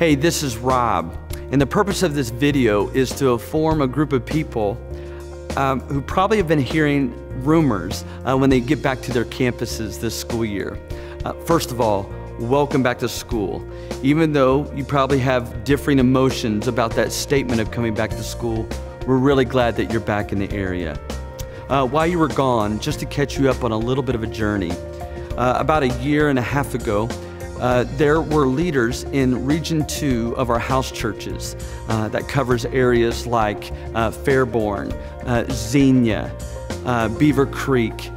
Hey, this is Rob, and the purpose of this video is to inform a group of people who probably have been hearing rumors when they get back to their campuses this school year. First of all, welcome back to school. Even though you probably have differing emotions about that statement of coming back to school, we're really glad that you're back in the area. While you were gone, just to catch you up on a little bit of a journey, about a year and a half ago, there were leaders in Region 2 of our house churches that covers areas like Fairborn, Xenia, Beaver Creek.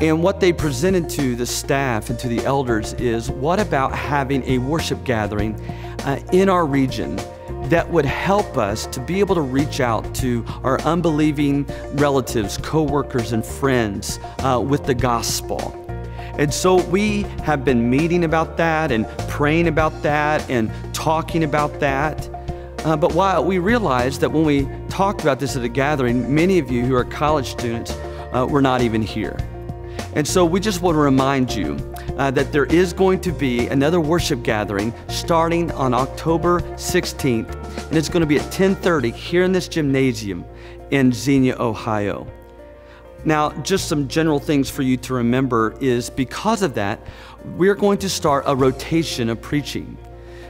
And what they presented to the staff and to the elders is, what about having a worship gathering in our region that would help us to be able to reach out to our unbelieving relatives, co-workers, and friends with the gospel. And so we have been meeting about that and praying about that and talking about that. But while we realized that when we talked about this at a gathering, many of you who are college students were not even here. And so we just want to remind you that there is going to be another worship gathering starting on October 16th, and it's going to be at 10:30 here in this gymnasium in Xenia, Ohio. Now, just some general things for you to remember is, because of that, we're going to start a rotation of preaching.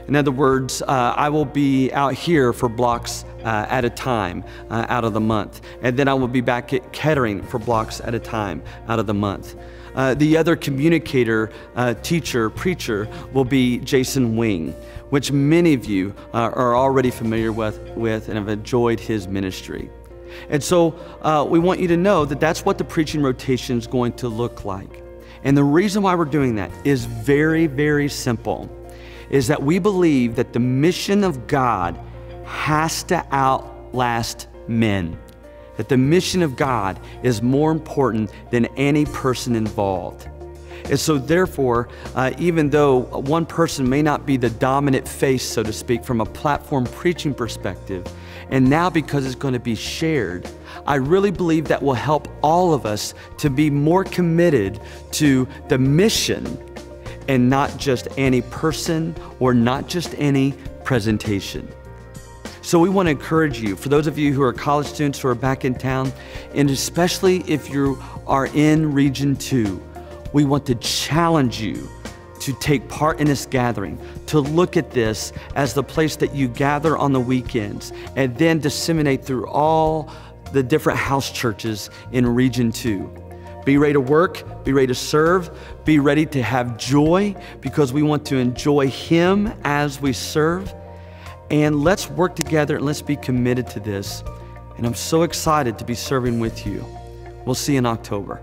In other words, I will be out here for blocks at a time out of the month. And then I will be back at Kettering for blocks at a time out of the month. The other communicator, teacher, preacher will be Jason Wing, which many of you are already familiar with and have enjoyed his ministry. And so we want you to know that that's what the preaching rotation is going to look like. And the reason why we're doing that is very, very simple, is that we believe that the mission of God has to outlast men. That the mission of God is more important than any person involved. And so therefore, even though one person may not be the dominant face, so to speak, from a platform preaching perspective, and now because it's going to be shared, I really believe that will help all of us to be more committed to the mission and not just any person or not just any presentation. So we want to encourage you, for those of you who are college students who are back in town, and especially if you are in Region 2, we want to challenge you to take part in this gathering, to look at this as the place that you gather on the weekends and then disseminate through all the different house churches in Region 2. Be ready to work, be ready to serve, be ready to have joy, because we want to enjoy Him as we serve. And let's work together and let's be committed to this. And I'm so excited to be serving with you. We'll see you in October.